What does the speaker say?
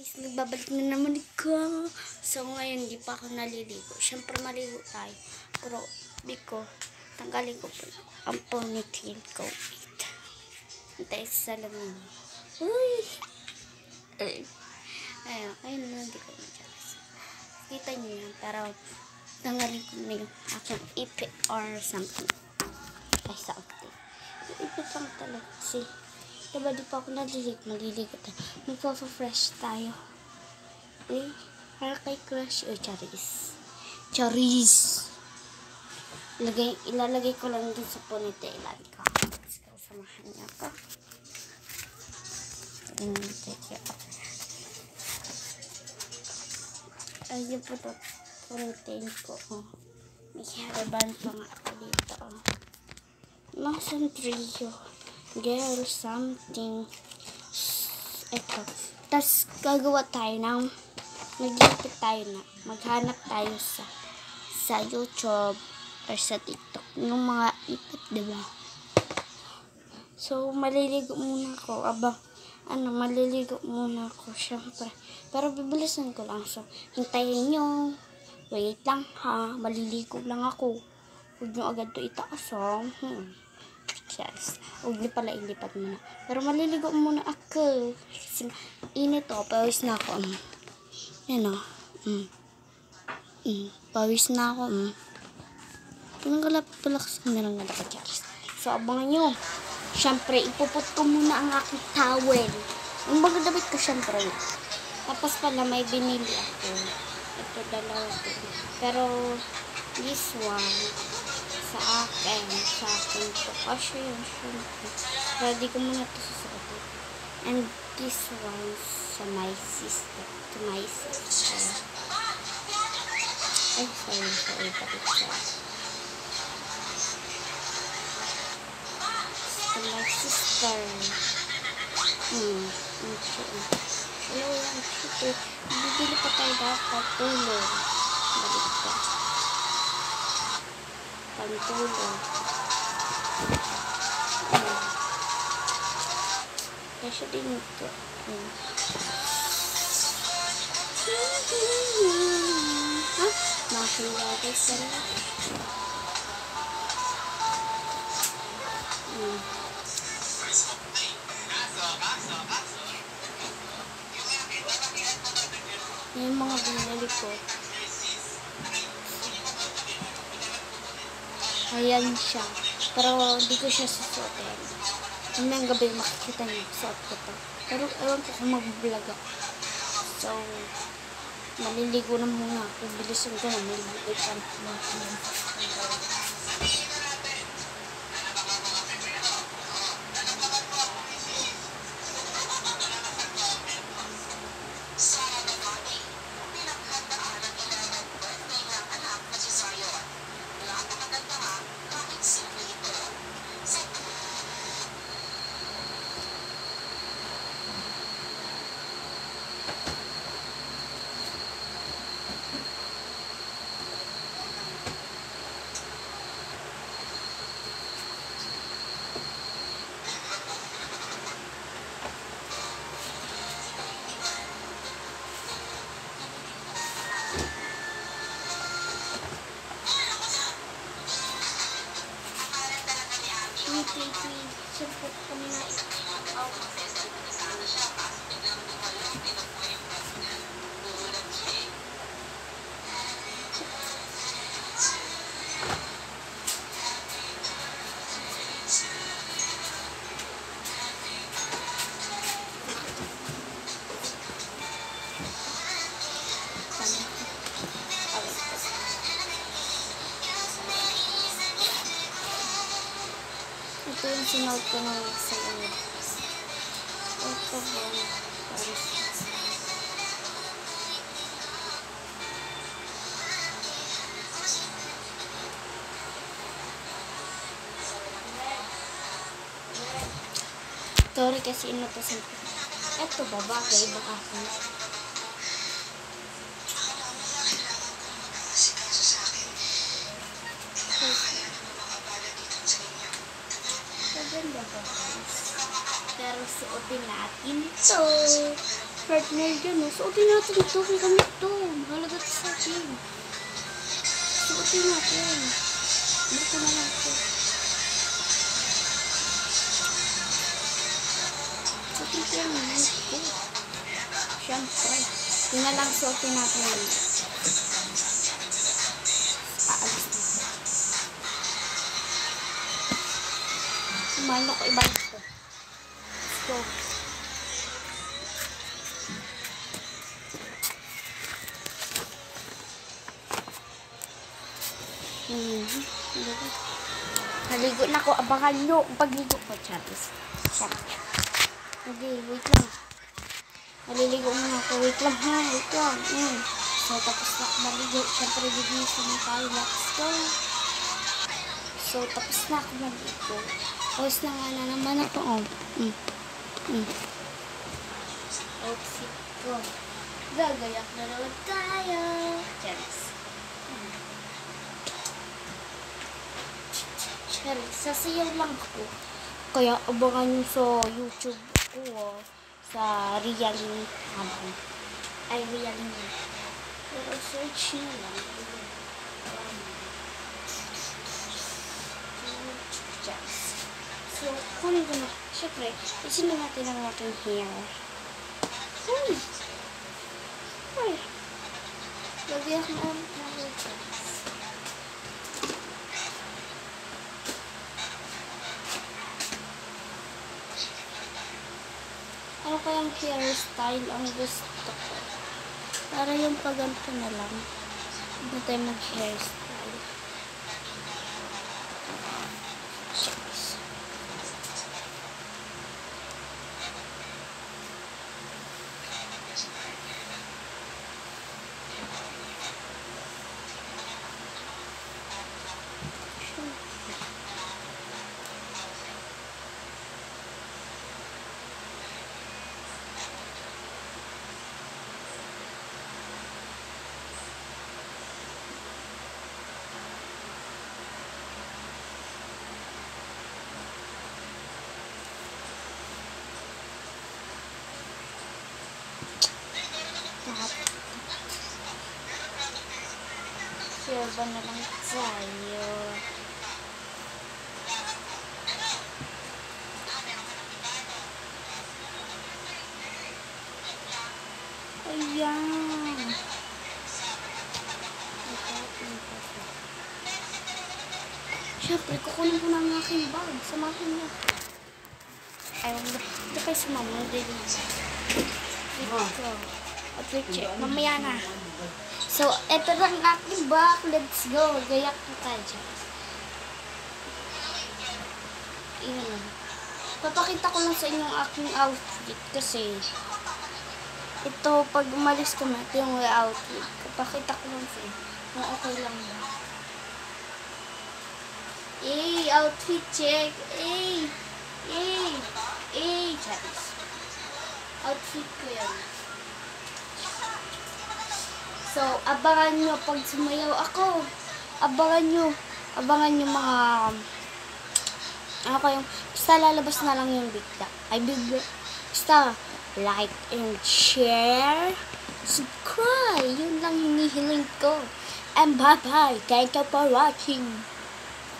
guys, nagbabalik na naman ako. So ngayon, di pa ako naliligo. Siyempre maligo tayo. Pero, biko, tanggalin ko po ang ponytail ko. Hintay sa salamin. Uy! Ayun na, hindi ko na-charas. Kita nyo yan, pero tanggalin ko na yung aking ipi or something. Ay, something. Yung ipi lang talaga kasi. Diba di pa ako maliligo tayo. Magpapa-fresh tayo. Para kay crush. Charis. Charis. Ilalagay ko lang dun sa ponytailan ko. Samahan niya ako. Ayun po ito. Ponytail ko. May hairband pa nga ako dito. Nasaan trio? Girl, something. Ito. Tapos, gagawa tayo ng maglipit tayo na. Maghanap tayo sa YouTube or sa TikTok. Yung mga ipit, diba? So, maliligo muna ako. Maliligo muna ako, syempre. Pero, bibilisan ko lang. So, hintayin nyo. Wait lang, ha. Maliligo lang ako. Huwag nyo agad to itaas, ha. Yes. Huwag niyo pala ilipat muna. Pero maliligo muna ako. Kasi init o. Pawis na ako. Yan o. Pawis na ako. Palakas ko na lang nalaka, Charis. So, abangan nyo. Siyempre, ipuput ko muna ang aking towel. Ang bago damit ko, siyempre. Tapos pala, may binili ako. Ito, dalawa ko. Pero, this one, sa akin to. Kasi yun, syempre. Ready ko muna ito susuotin. And this one sa my sister. To my sister. Ay, sorry. Bakit siya? To my sister. Hello, yan. Bibili pa tayo dapat. Tulong. Balik ka. Pantulong. Kasi din ito. Makilagay sa lang. Yung mga binili ko. Ayan siya. Pero hindi ko siya susuotin. Mamayang gabi makikita niyo suot ko to. Pero ewan ko kung mag-vlog ako. So, maliligo na muna ako. Bilisan ko na. Maliligo ka na. Ito yung sinuot ko na sa inyo. Ito ba? Sorry kasi inutosan ko. Ito ba? Bagay ba ako? Maganda ba guys? Pero suotin natin ito. Partner dyan, no? Suotin natin ito. Kung gamit ito. Mahalaga ito sa atin. Suotin natin. Dito na lang ito. Suotin ko yung gamit ko. Siyempre. Yun na lang suotin natin yun. Aalis na. Mahal ko ibalik ko. Let's go. Naligo na ako. Abangan nyo. Pagligo ko, Charis. Okay, wait lang. Naliligo muna ako. Wait lang ha. Wait lang. So, tapos na ako maligo. Siyempre, gigising na tayo. Let's go. So, tapos na ako maligo. Tapos na nga na naman ako. Outfit ko. Gagayak na naman tayo. Charis. Sasayaw lang ako. Kaya abangan nyo sa YouTube ko. Sa Realme. Ay, Realme. Pero search nyo lang. So, kunin ko na. Siyempre, isin na natin ang aking hair. Ay. Lagyan ko na ulit na hair. Ano kayang hairstyle ang gusto ko? Para yung paganto na lang. Hindi tayo mag-hairstyle. Silva na lang tayo. Ayan. Siyempre, kukunin ko na ang aking bag. Samahin niyo. Ay, hindi kayo sumama. Dito. At check. Mamaya na. So, eto lang ang aking bag. Let's go. Gayak na tayo dyan. Ayan. Papakita ko lang sa inyo ang aking outfit. Kasi, ito, pag umalis ko na, ito yung outfit. Papakita ko lang sa inyo. Kung okay lang ba. Outfit check. Charis. Outfit ko yan. So, abangan nyo pag sumayaw ako. Abangan nyo mga, ano kayong, basta lalabas na lang yung bigla. Basta, like and share, subscribe. Yun lang hinihiling ko. And bye-bye. Thank you for watching.